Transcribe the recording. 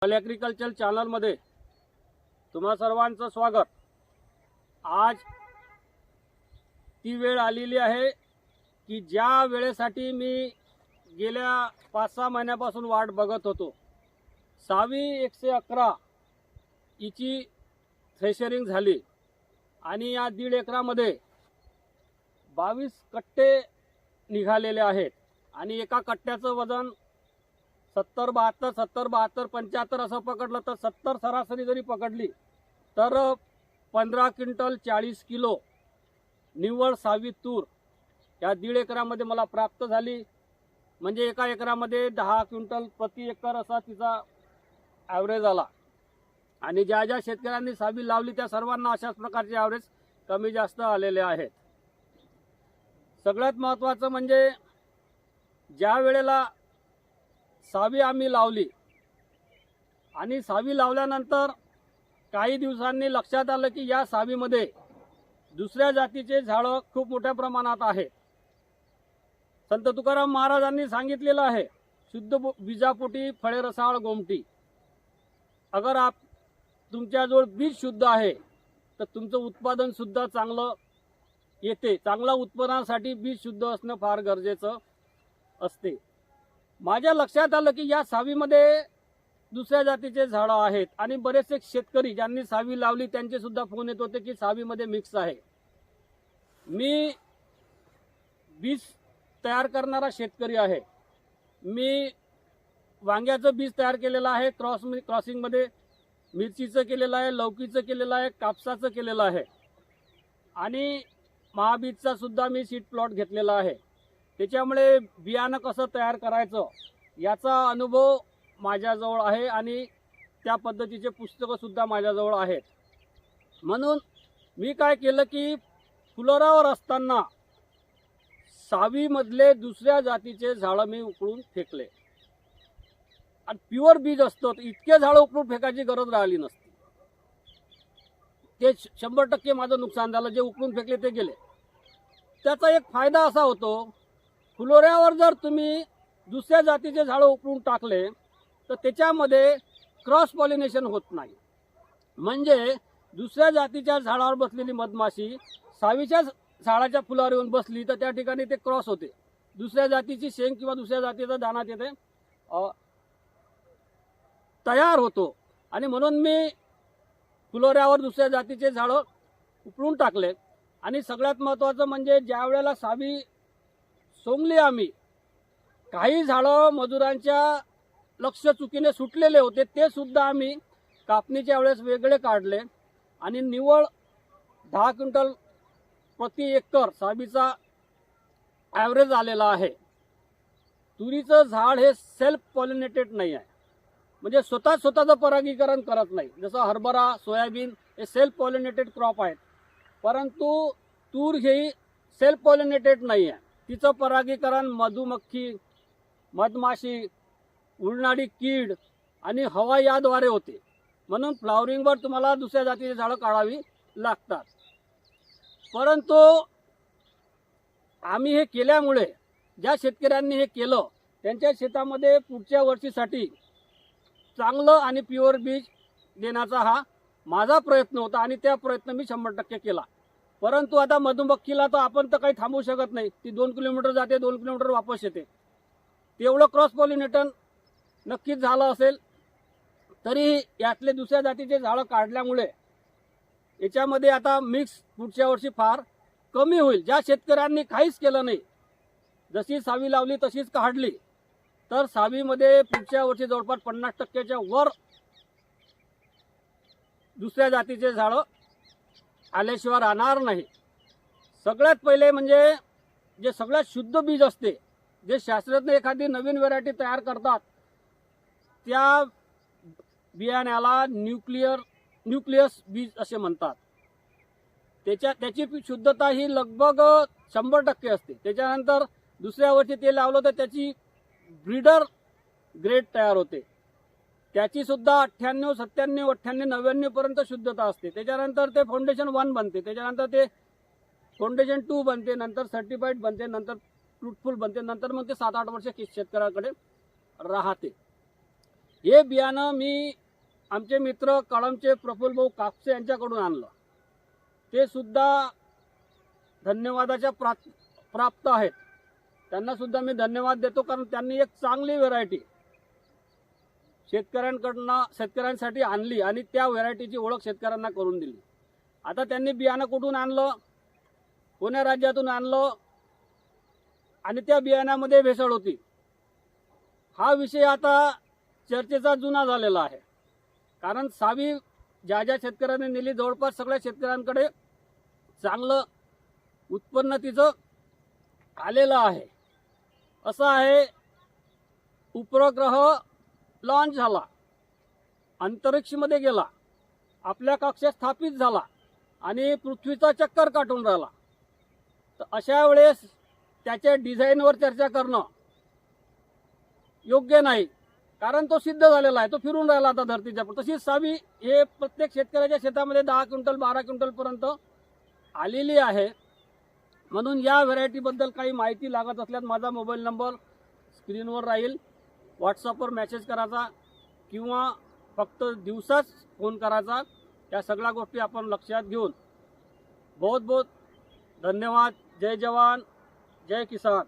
Agriculture चॅनलमध्ये तुम्हा सर्वांचं स्वागत। आज ती वेळ आलेली आहे की ज्या वेळेसाठी मी गेल्या 5-6 महिन्यापासून वाट बघत होतो। 111 हिची थ्रेशरिंग झाली आणि या 1.5 एकरामध्ये 22 कट्टे निघालेले आहेत आणि एका कट्ट्याचं वजन 70-72 70-72 75 असं पकडलं तर 70 सरासरी जरी पकडली तर 15 क्विंटल 40 किलो निव्वळ सावी तूर या 1.5 एकरामध्ये मला प्राप्त झाली। म्हणजे एका एकरामध्ये 10 क्विंटल प्रति एकर असा तिचा ॲव्हरेज आला आणि ज्या ज्या शेतकऱ्यांनी सावी लावली त्या सर्वांना अशाच प्रकारचे ॲव्हरेज कमी जास्त आलेले आहेत। सगळ्यात महत्त्वाचं म्हणजे ज्या वेळेला सावी आम्ही लावली आणि सावी लावल्यानंतर काही दिवसांनी लक्षात आलं की या सावीमध्ये दुसऱ्या जातीचे झाडं खूप मोठ्या प्रमाणात आहेत। संत तुकाराम महाराजांनी सांगितलेलं आहे, शुद्ध बीजापोटी फळे रसाळ गोमटी। अगर आप तुमच्याजवळ बीज शुद्ध आहे तर तुमचं उत्पादन सुद्धा चांगलं येते। चांगल्या उत्पादनासाठी बीज शुद्ध असणं फार गरजेचं असते। माझ्या लक्षात आलं की या सावीमध्ये दुसऱ्या जातीचे झाडं आहेत आणि बरेचसे शेतकरी ज्यांनी सावी लावली त्यांचे सुद्धा फोन येत होते की सावीमध्ये मिक्स आहे। मी बीज तयार करणारा शेतकरी आहे। मी वांग्याचं बीज तयार केलेलं आहे, क्रॉसिंगमध्ये मिरचीचं केलेलं आहे, लौकीचं केलेलं आहे, कापसाचं केलेलं आहे आणि महाबीजचा सुद्धा मी सीड प्लॉट घेतलेला आहे। त्याच्यामुळे बियाणं कसं तयार करायचं याचा अनुभव माझ्याजवळ आहे आणि त्या पद्धतीचे पुस्तकं सुद्धा माझ्याजवळ आहेत। म्हणून मी काय केलं की फुलोऱ्यावर असताना सावीमधले दुसऱ्या जातीचे झाडं मी उकळून फेकले आणि प्युअर बीज असतं तर इतके झाडं उकळून फेकायची गरज राहिली नसती। ते 100% माझं नुकसान झालं, जे उकळून फेकले ते गेले। त्याचा एक फायदा असा होतो, फुलोऱ्यावर जर तुम्ही दुसऱ्या जातीचे झाडं उकळून टाकले तर त्याच्यामध्ये क्रॉस पॉलिनेशन होत नाही। म्हणजे दुसऱ्या जातीच्या झाडावर बसलेली मधमाशी सावीच्या झाडाच्या फुलावर येऊन बसली तर त्या ठिकाणी ते क्रॉस होते, दुसऱ्या जातीची शेंग किंवा दुसऱ्या जातीचा दाणा तिथे तयार होतो। आणि म्हणून मी फुलोऱ्यावर दुसऱ्या जातीचे झाडं उकळून टाकले। आणि सगळ्यात महत्त्वाचं म्हणजे ज्या वेळेला सावी सोंगली आम्ही, काही झाडं मजुरांच्या लक्ष चुकीने सुटलेले होते ते सुद्धा आम्ही कापणीच्या वेळेस वेगळे काढले आणि निव्वळ 10 क्विंटल प्रति एकर सावीचा ॲव्हरेज आलेला आहे। तुरीचं झाड हे सेल्फ पॉलिनेटेड नाही आहे, म्हणजे स्वतःचं परागीकरण करत नाही। जसं हरभरा, सोयाबीन हे सेल्फ पॉलिनेटेड क्रॉप आहेत, परंतु तूर ही सेल्फ पॉलिनेटेड नाही आहे। तिचं परागीकरण मधुमक्खी, मधमाशी, उडणारी कीड आणि हवा याद्वारे होते। म्हणून फ्लावरिंगवर तुम्हाला दुसऱ्या जातीची झाडं काढावी लागतात। परंतु आम्ही हे केल्यामुळे ज्या शेतकऱ्यांनी हे केलं त्यांच्या शेतामध्ये पुढच्या वर्षीसाठी चांगलं आणि प्युअर बीज देण्याचा हा माझा प्रयत्न होता आणि त्या प्रयत्न मी 100% केला। परंतु आता मधुमक्खीला तर आपण तर काही थांबवू शकत नाही, ती 2 किलोमीटर जाते, 2 किलोमीटर वापस येते। तेवढं क्रॉस पॉलिनेशन नक्कीच झालं असेल, तरी यातले दुसऱ्या जातीचे झाडं काढल्यामुळे याच्यामध्ये आता मिक्स पुढच्या वर्षी फार कमी होईल। ज्या शेतकऱ्यांनी काहीच केलं नाही, जशी सावी लावली तशीच काढली, तर सावीमध्ये पुढच्या वर्षी जवळपास 50%च्या वर दुसऱ्या जातीचे झाडं आल्याशिवाय राहणार नाही। सगळ्यात पहिले म्हणजे जे सगळ्यात शुद्ध बीज असते, जे शास्त्रज्ञ एखादी नवीन व्हरायटी तयार करतात त्या बियाण्याला न्यूक्लियस बीज असे म्हणतात। त्याची शुद्धता ही लगभग 100% असते। त्याच्यानंतर दुसऱ्या वर्षी ते लावलं तर त्याची ब्रीडर ग्रेड तयार होते, त्याची सुद्धा 98, 97, 98, 99 पर्यंत शुद्धता असते। त्याच्यानंतर ते फाउंडेशन 1 बनते, त्याच्यानंतर ते फाउंडेशन 2 बनते, नंतर सर्टिफाईड बनते, नंतर फ्रूटफुल बनते, नंतर मग ते 7-8 वर्ष शेतकऱ्याकडे राहते। हे बियाणं मी आमचे मित्र कळमचे प्रफुल्लभाऊ कापसे यांच्याकडून आणलं. ते सुद्धा धन्यवादाच्या प्राप्त आहेत. त्यांना सुद्धा मी धन्यवाद देतो, कारण त्यांनी एक चांगली व्हेरायटी शेतकऱ्यांसाठी आणली आणि त्या व्हेरायटीची ओळख शेतकऱ्यांना करून दिली. आता त्यांनी बियाणं कुठून आणलं, कोण्या राज्यातून आणलं आणि त्या बियाण्यामध्ये भेसळ होती, हा विषय आता चर्चेचा जुना झालेला आहे. कारण सावी ज्या शेतकऱ्यांनी नेली, जवळपास सगळ्या शेतकऱ्यांकडे चांगलं उत्पन्न तिचं आलेलं आहे. असं आहे, उपग्रह लॉन्च झाला, अंतरिक्षमध्ये गेला, आपल्या कक्षेत स्थापित झाला आणि पृथ्वीचा चक्कर काटून राहिला. तर अशा वेळेस त्याच्या डिझाईनवर चर्चा करणं योग्य नाही, कारण तो सिद्ध झालेला आहे, तो फिरून राहिला आता धरतीच्या. तशीच सावी हे प्रत्येक शेतकऱ्याच्या शेतामध्ये 10 क्विंटल 12 क्विंटलपर्यंत आलेली आहे. म्हणून या व्हेरायटीबद्दल काही माहिती लागत असल्यास माझा मोबाईल नंबर स्क्रीनवर राहील, व्हॉट्सअपवर मेसेज करायचा किंवा फक्त दिवसाच फोन करायचा. या सगळ्या गोष्टी आपण लक्षात घेऊन बहुत बहुत धन्यवाद. जय जवान, जय किसान.